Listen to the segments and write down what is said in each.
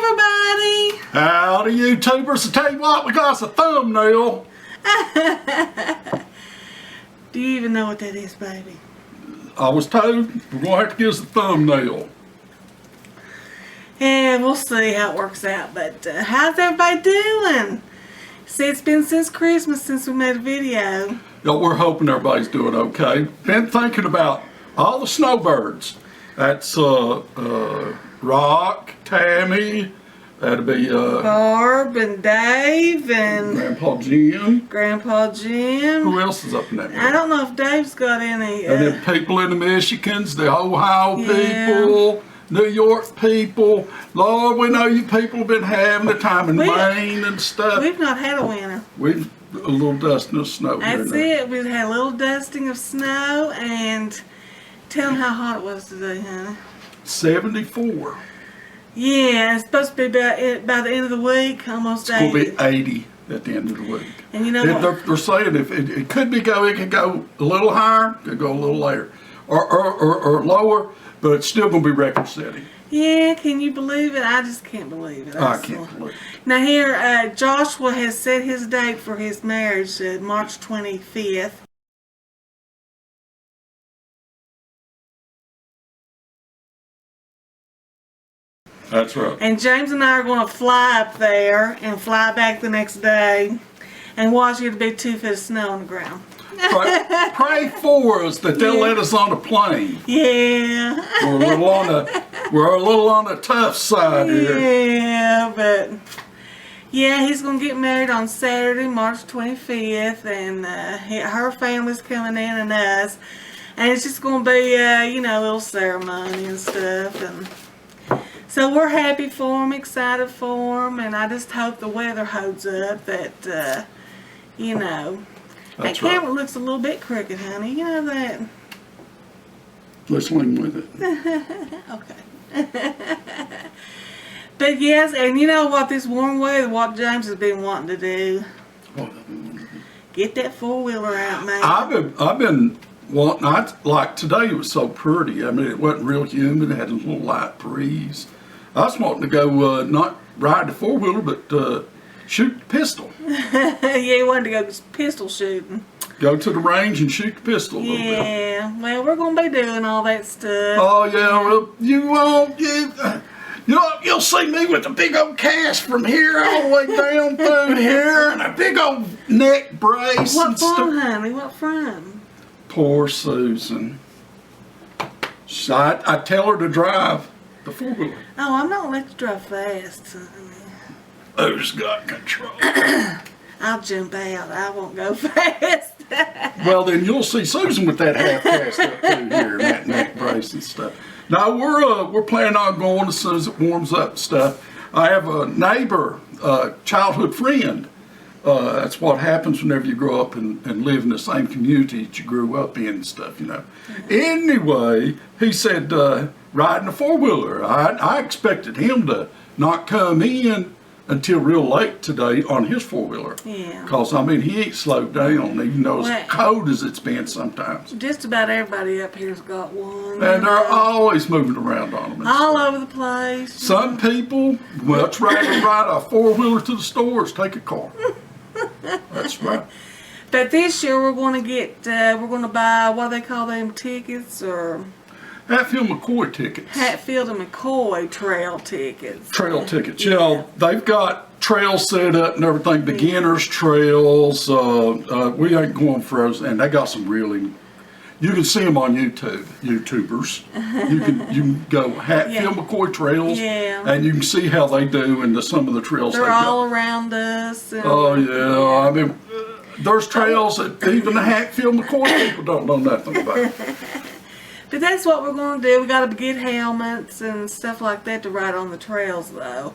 everybody! Howdy, YouTubers. I tell you what, we got a thumbnail. Do you even know what that is, baby? I was told we're going to have to give us a thumbnail. Yeah, we'll see how it works out. But how's everybody doing? See, it's been since Christmas since we made a video. We're hoping everybody's doing okay. Been thinking about all the snowbirds. That's Rock, Tammy, that'd be Barb and Dave and Grandpa Jim. Who else is up in that? I don't know if Dave's got any. And then people in the Michigans, the Ohio people, New York people. Lord, we know you people have been having a time in Maine and stuff. We've not had a winter. We've a little dusting of snow. That's it. We've had a little dusting of snow, and tell them how hot it was today, honey. 74. Yeah, it's supposed to be by the end of the week, almost 80. It's going to be 80 at the end of the week. And you know what? They're saying if it could go a little higher, it could go a little later, or lower, but it's still going to be record setting. Yeah, can you believe it? I just can't believe it. I can't believe it. Now here, Joshua has set his date for his marriage, March 25th. That's right. And James and I are going to fly up there and fly back the next day and watch it be 2 feet of snow on the ground. Pray for us that they'll let us on a plane. Yeah. We're a little on the tough side here. Yeah, but yeah, he's going to get married on Saturday, March 25th, and her family's coming in and us. And it's just going to be, you know, a little ceremony and stuff. And so we're happy for him, excited for him, and I just hope the weather holds up that, you know. That's that camera looks a little bit crooked, honey. You know that? Let's swing with it. Okay. But yes, and you know what? This warm weather, what James has been wanting to do. Get that 4-wheeler out, man. I've been wanting, like today it was so pretty. I mean, it wasn't real humid. It had a little light breeze. I was wanting to go, not ride the 4-wheeler, but shoot the pistol. Yeah, you wanted to go pistol shooting. Go to the range and shoot the pistol a little bit. Yeah, well, we're going to be doing all that stuff. Oh, yeah, well, you won't. You'll see me with a big old cast from here all the way down through here and a big old neck brace. What from, honey? What from? Poor Susan. I tell her to drive the 4-wheeler. Oh, I'm not going to let you drive fast, honey. Who's got control? I'll jump out. I won't go fast. Well, then you'll see Susan with that half cast up through here and that neck brace and stuff. Now we're planning on going as soon as it warms up and stuff. I have a neighbor, childhood friend. That's what happens whenever you grow up and live in the same community that you grew up in and stuff, you know. Anyway, he said riding a 4-wheeler. I expected him to not come in until real late today on his 4-wheeler. Yeah. Because, I mean, he ain't slowed down, even though as cold as it's been sometimes. Just about everybody up here's got one. And they're always moving around on them. All over the place. Some people much rather ride a 4-wheeler to the stores, take a car. That's right. But this year we're going to get, we're going to buy, what do they call them, tickets, or... Hatfield McCoy tickets. Hatfield and McCoy trail tickets. Trail tickets. You know, they've got trails set up and everything, beginners trails. We ain't going for those, and they got some really, you can see them on YouTube, YouTubers. You can go Hatfield McCoy trails, and you can see how they do and some of the trails they're all around us. Oh, yeah. I mean, there's trails that even the Hatfield McCoy people don't know nothing about. But that's what we're going to do. We got to get helmets and stuff like that to ride on the trails, though.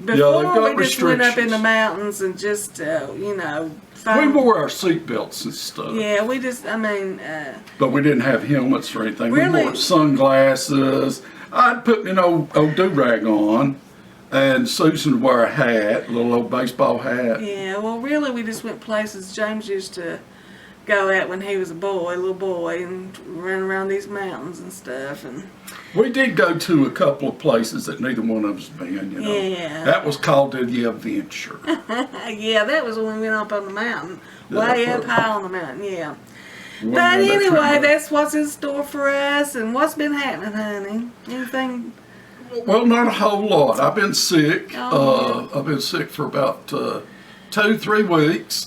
Before we just went up in the mountains and just, you know. We wore our seat belts and stuff. Yeah, we just, I mean. But we didn't have helmets or anything. Really? We wore sunglasses. I'd put an old do-rag on, and Susan would wear a hat, a little old baseball hat. Yeah, well, really, we just went places. James used to go at when he was a little boy, and run around these mountains and stuff. And We did go to a couple of places that neither one of us been, you know. Yeah. That was called the adventure. yeah, that was when we went up on the mountain, Yeah, way up perfect. high on the mountain. Yeah. Well, But that's anyway, right. that's what's in store for us, and what's been happening, honey. Anything? Well, not a whole lot. I've been sick. Oh, I've been sick for about 2-3 weeks.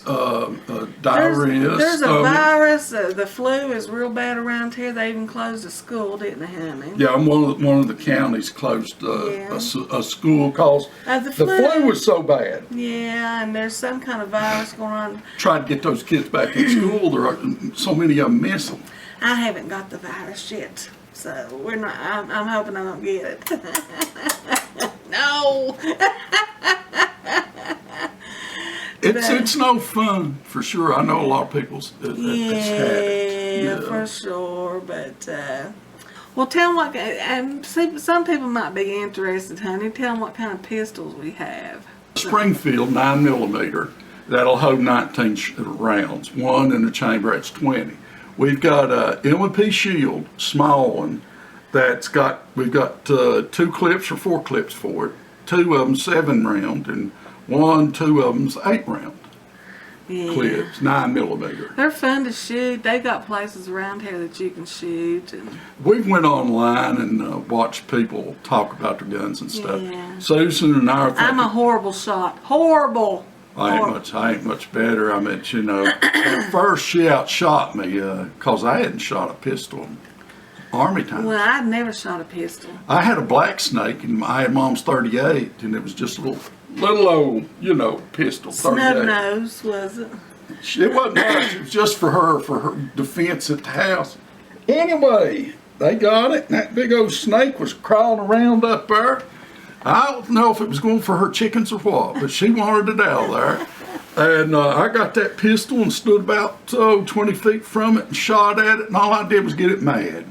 Diarrhea, There's a stomach. virus. The flu is real bad around here. They even closed a school, didn't they, honey? Yeah, I'm one of the counties closed Yeah. a school because The the flu. flu was so bad. Yeah, and there's some kind of virus going on. Trying to get those kids back in school. There are so many of them missing. I haven't got the virus yet, so we're not. I'm hoping I don't get it. No. It's no fun for sure. I know a lot of people that's had it. Yeah, for sure. But well, tell them what. See, some people might be interested, honey. Tell them what kind of pistols we have. Springfield 9mm that'll hold 19 rounds. One in the chamber, that's 20. We've got a M&P Shield, small one. We've got 2 clips or 4 clips for it. 2 of them 7 round and 2 of them's 8 round Yeah. clips, 9mm. They're fun to shoot. They got places around here that you can shoot. And We've went online and watched people talk about their guns and stuff. Yeah. Susan and I are thinking, I'm a horrible shot. Horrible. I ain't much better. I mean, you know, at first she outshot me because I hadn't shot a pistol in Army time. Well, I'd never shot a pistol. I had a black snake and I had Mom's 38 and it was just a little old, you know, pistol. 38. Snub nose, was it? It wasn't much. It was just for her defense at the house. Anyway, they got it and that big old snake was crawling around up there. I don't know if it was going for her chickens or what, but she wanted it out there. And I got that pistol and stood about 20 feet from it and shot at it, and all I did was get it mad.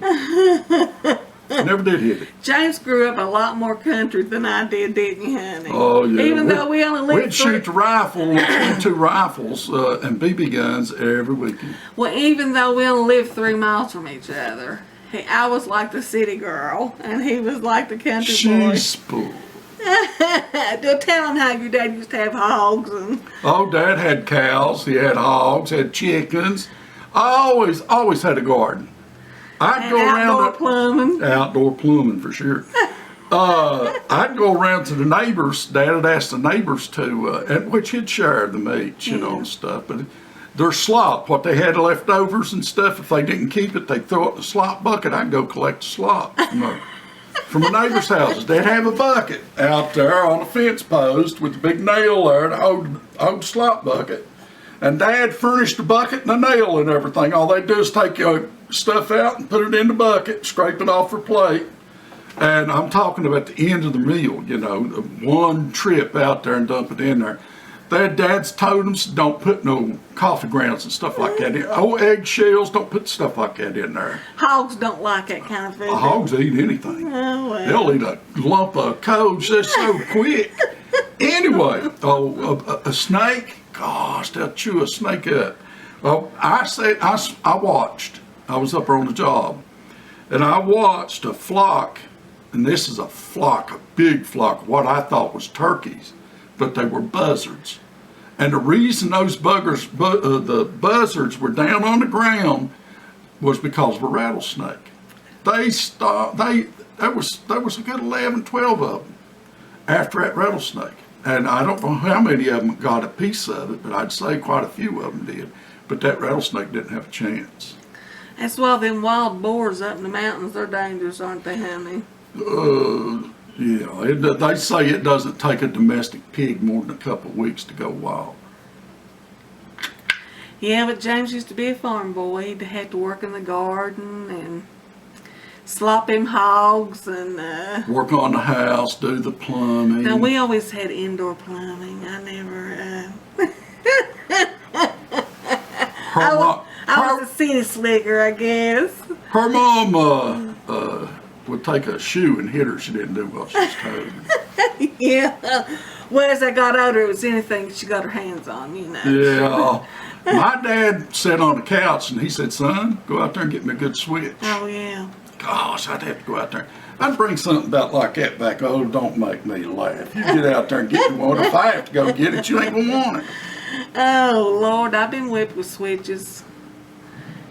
Never did hit it. James grew up a lot more country than I did, didn't you, honey? Oh, yeah. Even though we only lived We'd shoot the rifle, 22 rifles and BB guns every weekend. Well, even though we only lived 3 miles from each other, I was like the city girl, and he was like the country boy. She's spoiled. Don't tell him how your dad used to have hogs and. Oh, Dad had cows, he had hogs, had chickens. I always had a garden. I'd go outdoor around plumbing. Outdoor plumbing for sure. I'd go around to the neighbors. Dad would ask the neighbors to, which he'd share the meat, you know, and stuff. But their slop, what they had leftovers and stuff, if they didn't keep it, they'd throw it in the slop bucket. I'd go collect the slop from the neighbors' houses. They'd have a bucket out there on a fence post with a big nail there to hold the slop bucket. And Dad furnished the bucket and a nail and everything. All they do is take stuff out and put it in the bucket, scrape it off their plate. And I'm talking about the end of the meal, you know, one trip out there and dump it in there. Dad's totems don't put no coffee grounds and stuff like that in. Oh, eggshells, don't put stuff like that in there. Hogs don't like that kind of food. Hogs eat anything. Oh, well. They'll eat a lump of coals just so quick. Anyway, a snake, gosh, they'll chew a snake up. Well, I watched. I was up on the job, and I watched a flock, and this is a flock, a big flock, what I thought was turkeys, but they were buzzards. And the reason those the buzzards were down on the ground was because of a rattlesnake. They stopped. There was a good 11, 12 of them after that rattlesnake. And I don't know how many of them got a piece of it, but I'd say quite a few of them did. But that rattlesnake didn't have a chance. That's why them wild boars up in the mountains, they're dangerous, aren't they, honey? Yeah, they say it doesn't take a domestic pig more than a couple of weeks to go wild. Yeah, but James used to be a farm boy. He'd have to work in the garden and slop him hogs and Work on the house, do the plumbing. now we always had indoor plumbing. I never I was a city slicker, I guess. Her mom would take a shoe and hit her. She didn't do what she was told. Yeah. Well, as I got older, it was anything she got her hands on, you know. Yeah. My dad sat on the couch and he said, "Son, go out there and get me a good switch." Oh, yeah. Gosh, I'd have to go out there. I'd bring something about like that back. Oh, don't make me laugh. You get out there and get me one. If I have to go get it, you ain't gonna want it. Oh, Lord, I've been whipped with switches.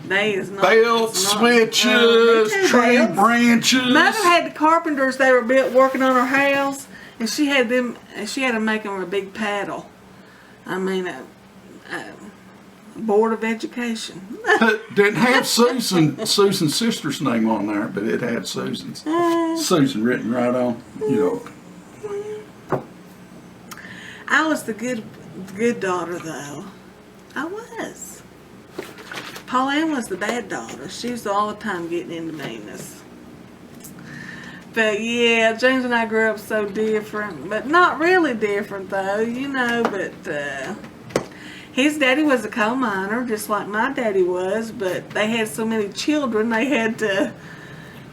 They is not. Belts, it's not- switches, tree belts. branches. Mother had the carpenters. They were built working on her house, and she had them. She had to make them a big paddle. I mean, a Board of Education. Didn't have Susan's sister's name on there, but it had Susan's. Susan written right on. You know. I was the good daughter, though. I was. Pauline was the bad daughter. She was all the time getting into meanness. But yeah, James and I grew up so different, but not really different though, you know, but his daddy was a coal miner, just like my daddy was, but they had so many children, they had to,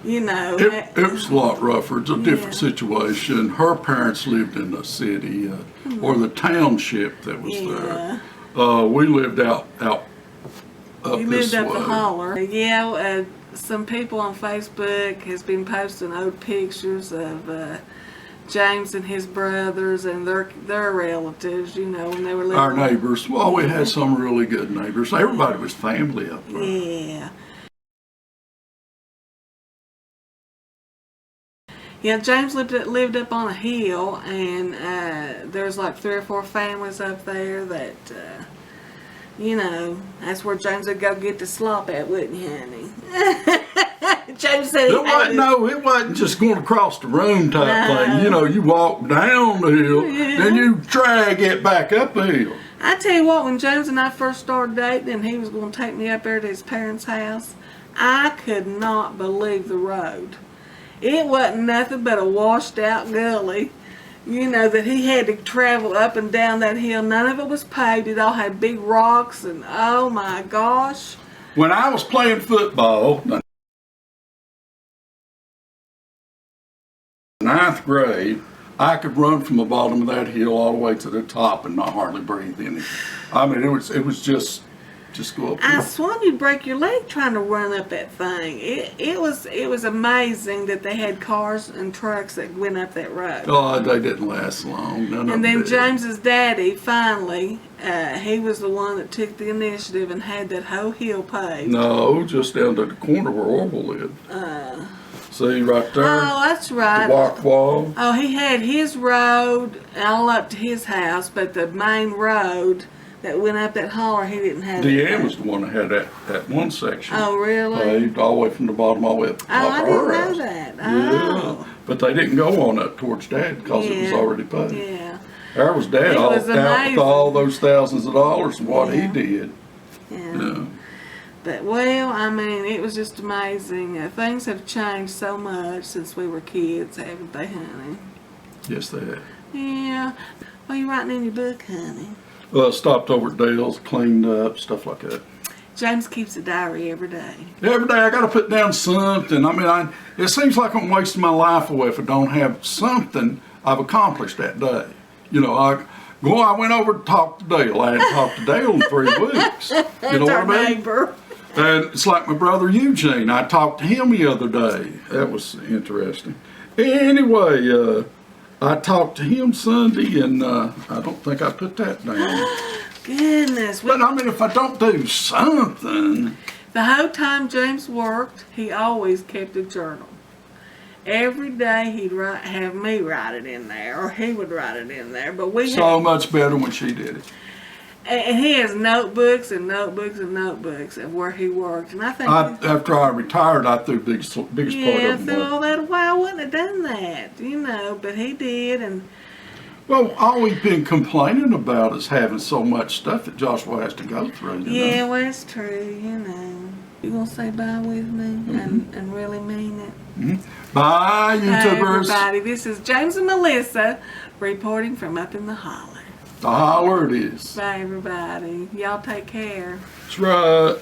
you know. It was a lot rougher. It's a different situation. Her parents lived in the city, or the township that was there. We lived out up You this lived up way. the holler. Yeah, some people on Facebook has been posting old pictures of James and his brothers and their relatives, you know, when they were living. Our neighbors. Well, we had some really good neighbors. Everybody was family up there. Yeah. Yeah, James lived up on a hill, and there's like 3 or 4 families up there that, you know, that's where James would go get the slop at, wouldn't you, honey? James said it wasn't just going across the room type thing. You know, you walk down the hill, then you drag it back up the hill. I tell you what, when James and I first started dating and he was going to take me up there to his parents' house, I could not believe the road. It wasn't nothing but a washed out gully, you know, that he had to travel up and down that hill. None of it was paved. It all had big rocks, and oh my gosh. When I was playing football, the 9th grade, I could run from the bottom of that hill all the way to the top and not hardly breathe in it. I mean, it was just go up. I swore you'd break your leg trying to run up that thing. It was amazing that they had cars and trucks that went up that road. Oh, they didn't last long. None of And then them did. James's daddy finally, he was the one that took the initiative and had that whole hill paved. No, just down to the corner where Orville lived. See, right there. Oh, that's right. The walk wall. Oh, he had his road all up to his house, but the main road that went up that holler, he didn't have. Deanne was the one that had that one section. Oh, really? Paved all the way from the bottom all the way up to the Oh, top I of didn't her know house. that. Yeah, Oh. but they didn't go on up towards Dad because it was Yeah. already paved. Yeah. There was Dad It all was out with amazing. all those thousands of dollars and what he Yeah. did. Yeah. Yeah. But, well, I mean, it was just amazing. Things have changed so much since we were kids, haven't they, honey? Yes, they had. Yeah. What are you writing in your book, honey? Stopped over at Dale's, cleaned up, stuff like that. James keeps a diary every day. Every day I got to put down something. I mean, it seems like I'm wasting my life away if I don't have something I've accomplished that day. You know, I went over to talk to Dale. I hadn't talked to Dale in 3 weeks. You know what our I mean? neighbor. And it's like my brother Eugene. I talked to him the other day. That was interesting. Anyway, I talked to him Sunday, and I don't think I put that down. Goodness. But I mean, if I don't do something. The whole time James worked, he always kept a journal. Every day he'd have me write it in there, or he would write it in there. But we So much better when she did it. and he has notebooks and notebooks and notebooks of where he worked. And I think After I retired, I threw biggest part yeah, of them through away. all that away, I wouldn't have done that, you know. But he did, and Well, all we've been complaining about is having so much stuff that Joshua has to go through. You yeah, know? well, it's true, you know. You gonna say bye with me and really mean it? Bye, Hey, YouTubers. everybody, this is James and Melissa reporting from up in the holler. The holler it is. Bye, everybody. Y'all take care. That's right.